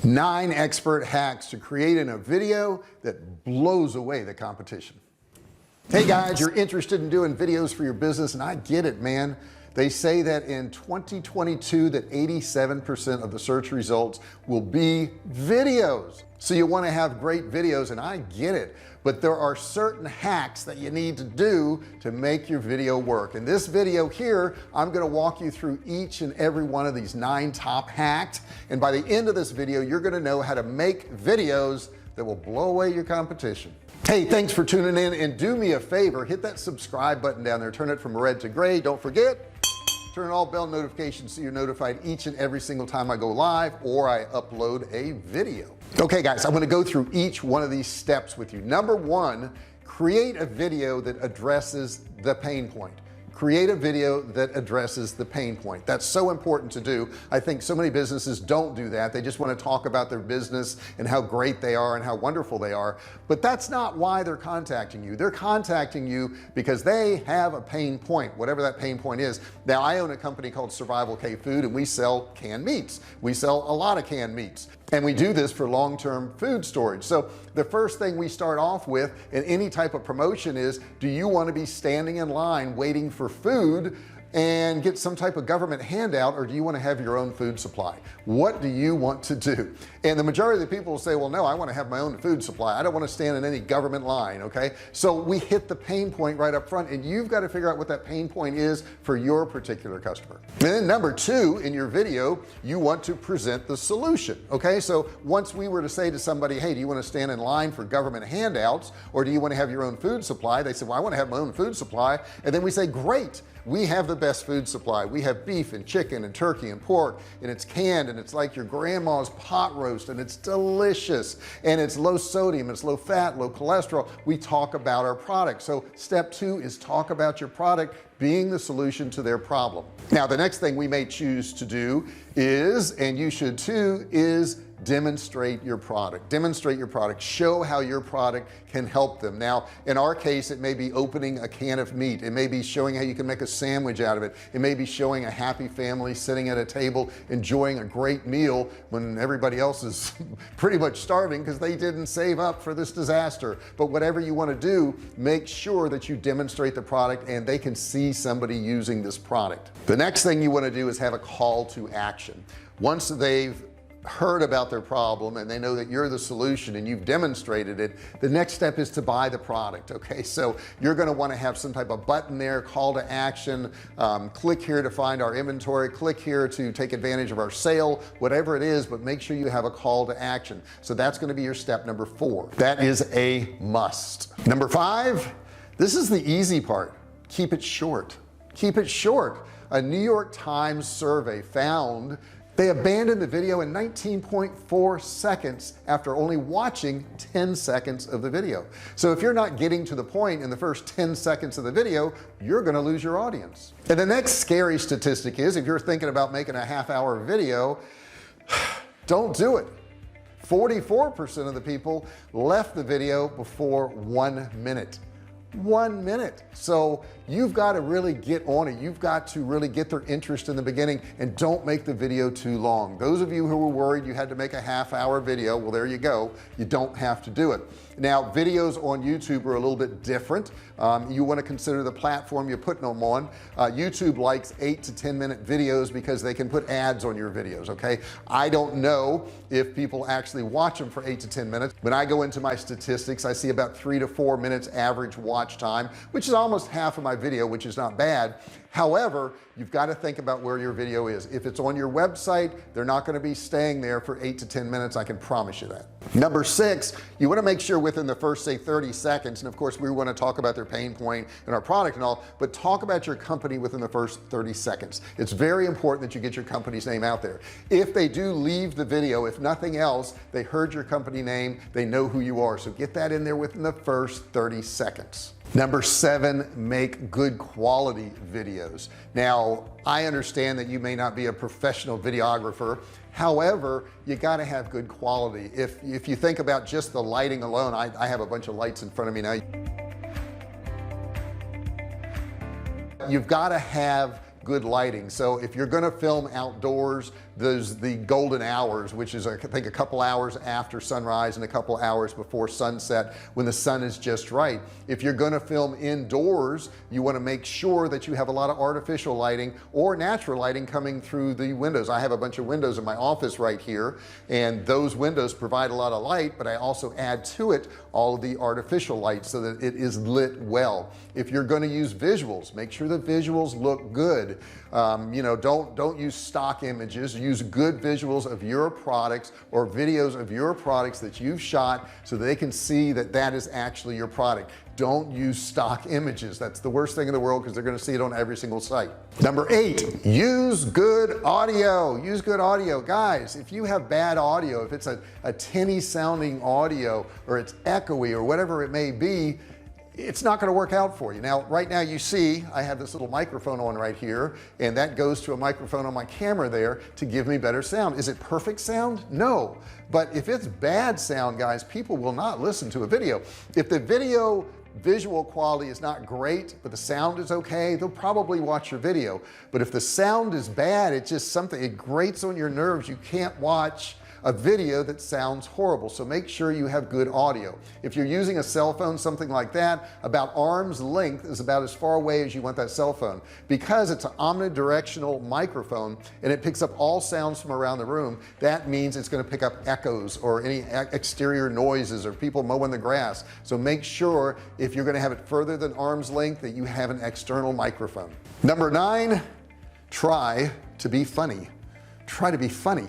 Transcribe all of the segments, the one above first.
9 expert hacks to create in a video that blows away the competition. Hey guys, you're interested in doing videos for your business, and I get it, man. They say that in 2022 that 87% of the search results will be videos. So you want to have great videos, and I get it, but there are certain hacks that you need to do to make your video work. In this video here, I'm going to walk you through each and every one of these 9 top hacks, and by the end of this video you're going to know how to make videos that will blow away your competition. Hey, thanks for tuning in, and do me a favor, hit that subscribe button down there, turn it from red to gray. Don't forget, turn on all bell notifications so you're notified each and every single time I go live or I upload a video. Okay guys, I'm going to go through each one of these steps with you. Number 1, create a video that addresses the pain point. Create a video that addresses the pain point. That's so important to do. I think so many businesses don't do that. They just want to talk about their business and how great they are and how wonderful they are, but that's not why they're contacting you. They're contacting you because they have a pain point, whatever that pain point is. Now, I own a company called Survival K Food, and we sell canned meats. We sell a lot of canned meats, and we do this for long-term food storage. So the first thing we start off with in any type of promotion is, do you want to be standing in line waiting for food and get some type of government handout, or do you want to have your own food supply? What do you want to do? And the majority of the people will say, well, no, I want to have my own food supply. I don't want to stand in any government line. Okay, so we hit the pain point right up front, and you've got to figure out what that pain point is for your particular customer. And then number 2, in your video, you want to present the solution. Okay, so once we were to say to somebody, hey, do you want to stand in line for government handouts, or do you want to have your own food supply? They said, well, I want to have my own food supply. And then we say, great, we have the best food supply. We have beef and chicken and turkey and pork, and it's canned, and it's like your grandma's pot roast, and it's delicious, and it's low sodium, it's low fat, low cholesterol. We talk about our product. So step 2 is talk about your product being the solution to their problem. Now, the next thing we may choose to do is, and you should too, is demonstrate your product. Demonstrate your product. Show how your product can help them. Now, in our case, it may be opening a can of meat. It may be showing how you can make a sandwich out of it. It may be showing a happy family sitting at a table enjoying a great meal when everybody else is pretty much starving because they didn't save up for this disaster. But whatever you want to do, make sure that you demonstrate the product and they can see somebody using this product. The next thing you want to do is have a call to action. Once they've heard about their problem and they know that you're the solution and you've demonstrated it, the next step is to buy the product. Okay, so you're going to want to have some type of button there, call to action, click here to find our inventory, click here to take advantage of our sale, whatever it is, but make sure you have a call to action. So that's going to be your step number 4. That is a must. Number 5, this is the easy part. Keep it short. Keep it short. A New York Times survey found they abandoned the video in 19.4 seconds after only watching 10 seconds of the video. So if you're not getting to the point in the first 10 seconds of the video, you're going to lose your audience. And the next scary statistic is, if you're thinking about making a half-hour video, don't do it. 44% of the people left the video before 1 minute. 1 minute. So you've got to really get on it. You've got to really get their interest in the beginning, and don't make the video too long. Those of you who were worried you had to make a half-hour video, well, there you go. You don't have to do it. Now, videos on YouTube are a little bit different. You want to consider the platform you're putting them on. YouTube likes 8 to 10 minute videos because they can put ads on your videos. Okay, I don't know if people actually watch them for 8 to 10 minutes. When I go into my statistics, I see about 3 to 4 minutes average watch time, which is almost half of my video, which is not bad. However, you've got to think about where your video is. If it's on your website, they're not going to be staying there for 8 to 10 minutes. I can promise you that. Number 6, you want to make sure within the first, say, 30 seconds, and of course we want to talk about their pain point and our product and all, but talk about your company within the first 30 seconds. It's very important that you get your company's name out there. If they do leave the video, if nothing else, they heard your company name, they know who you are. So get that in there within the first 30 seconds. Number 7, make good quality videos. Now, I understand that you may not be a professional videographer. However, you got to have good quality. If you think about just the lighting alone, I have a bunch of lights in front of me now. You've got to have good lighting. So if you're going to film outdoors, the golden hours, which is I think a couple hours after sunrise and a couple hours before sunset, when the sun is just right. If you're going to film indoors, you want to make sure that you have a lot of artificial lighting or natural lighting coming through the windows. I have a bunch of windows in my office right here, and those windows provide a lot of light, but I also add to it all of the artificial light so that it is lit well. If you're going to use visuals, make sure the visuals look good. You know, don't use stock images. Use good visuals of your products or videos of your products that you've shot so that they can see that that is actually your product. Don't use stock images. That's the worst thing in the world, because they're going to see it on every single site. Number 8, use good audio. Use good audio. Guys, if you have bad audio, if it's a tinny sounding audio, or it's echoey or whatever it may be, it's not going to work out for you. Now right now you see I have this little microphone on right here, and that goes to a microphone on my camera there to give me better sound. Is it perfect sound? No. But if it's bad sound, guys, people will not listen to a video. If the video visual quality is not great but the sound is okay, they'll probably watch your video. But if the sound is bad, it's just something, it grates on your nerves. You can't watch a video that sounds horrible. So make sure you have good audio. If you're using a cell phone, something like that, about arm's length is about as far away as you want that cell phone, because it's an omnidirectional microphone and it picks up all sounds from around the room. That means it's going to pick up echoes or any exterior noises or people mowing the grass. So make sure if you're going to have it further than arm's length that you have an external microphone. Number 9, try to be funny. Try to be funny.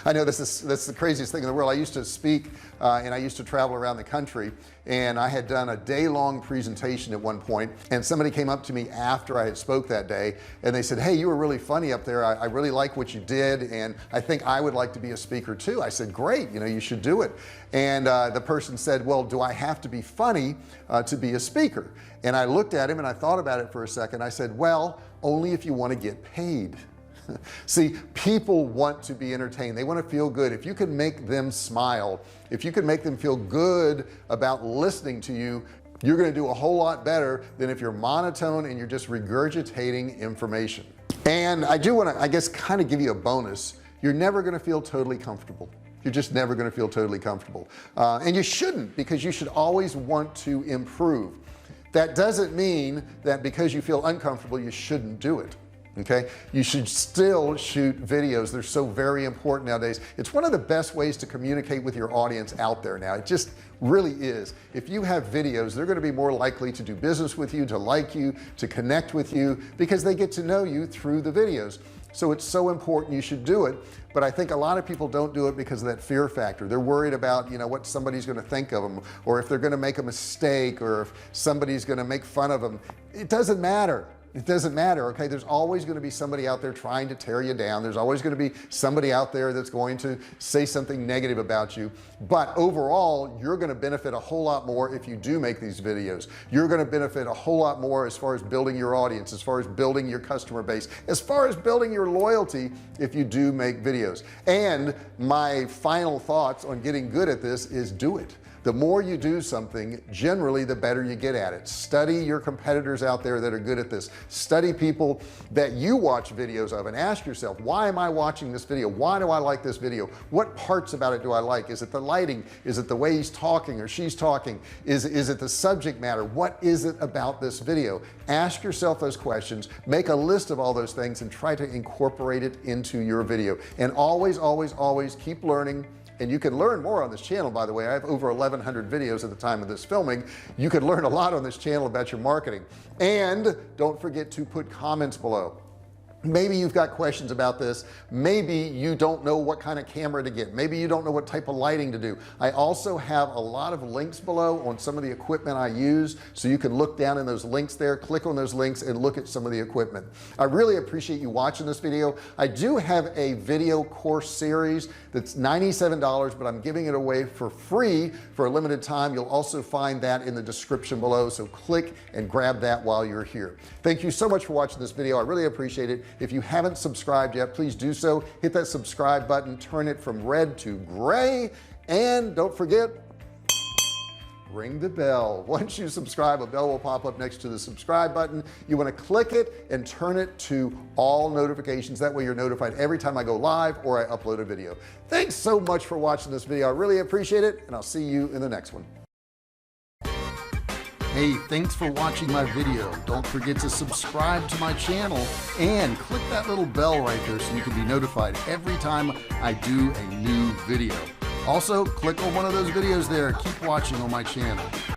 I know that's the craziest thing in the world. I used to speak and I used to travel around the country, and I had done a day-long presentation at one point, and somebody came up to me after I had spoke that day and they said, hey, you were really funny up there. I really like what you did, and I think I would like to be a speaker too. I said, great, you know, you should do it. And the person said, well, do I have to be funny to be a speaker? And I looked at him and I thought about it for a second. I said, well, only if you want to get paid. See, people want to be entertained. They want to feel good. If you can make them smile, if you can make them feel good about listening to you, you're going to do a whole lot better than if you're monotone and you're just regurgitating information. And I do want to, I guess, kind of give you a bonus. You're never going to feel totally comfortable. You're just never going to feel totally comfortable, and you shouldn't, because you should always want to improve. That doesn't mean that because you feel uncomfortable you shouldn't do it. Okay, you should still shoot videos. They're so very important nowadays. It's one of the best ways to communicate with your audience out there now. It just really is. If you have videos, they're going to be more likely to do business with you, to like you, to connect with you, because they get to know you through the videos. So it's so important, you should do it. But I think a lot of people don't do it because of that fear factor. They're worried about, you know, what somebody's going to think of them, or if they're going to make a mistake, or if somebody's going to make fun of them. It doesn't matter. It doesn't matter. Okay, there's always going to be somebody out there trying to tear you down. There's always going to be somebody out there that's going to say something negative about you. But overall, you're going to benefit a whole lot more if you do make these videos. You're going to benefit a whole lot more as far as building your audience, as far as building your customer base, as far as building your loyalty, if you do make videos. And my final thoughts on getting good at this is do it. The more you do something, generally the better you get at it. Study your competitors out there that are good at this. Study people that you watch videos of and ask yourself, why am I watching this video? Why do I like this video? What parts about it do I like? Is it the lighting? Is it the way he's talking or she's talking? Is it the subject matter? What is it about this video? Ask yourself those questions, make a list of all those things, and try to incorporate it into your video. And always keep learning. And you can learn more on this channel. By the way, I have over 1,100 videos at the time of this filming. You could learn a lot on this channel about your marketing. And don't forget to put comments below. Maybe you've got questions about this. Maybe you don't know what kind of camera to get. Maybe you don't know what type of lighting to do. I also have a lot of links below on some of the equipment I use, so you can look down in those links there, click on those links, and look at some of the equipment. I really appreciate you watching this video. I do have a video course series that's $97, but I'm giving it away for free for a limited time. You'll also find that in the description below, so click and grab that while you're here. Thank you so much for watching this video. I really appreciate it. If you haven't subscribed yet, please do so. Hit that subscribe button, turn it from red to gray, and don't forget, ring the bell. Once you subscribe, a bell will pop up next to the subscribe button. You want to click it and turn it to all notifications. That way you're notified every time I go live or I upload a video. Thanks so much for watching this video. I really appreciate it, and I'll see you in the next one. Hey, thanks for watching my video. Don't forget to subscribe to my channel and click that little bell right there so you can be notified every time I do a new video. Also, click on one of those videos there. Keep watching on my channel.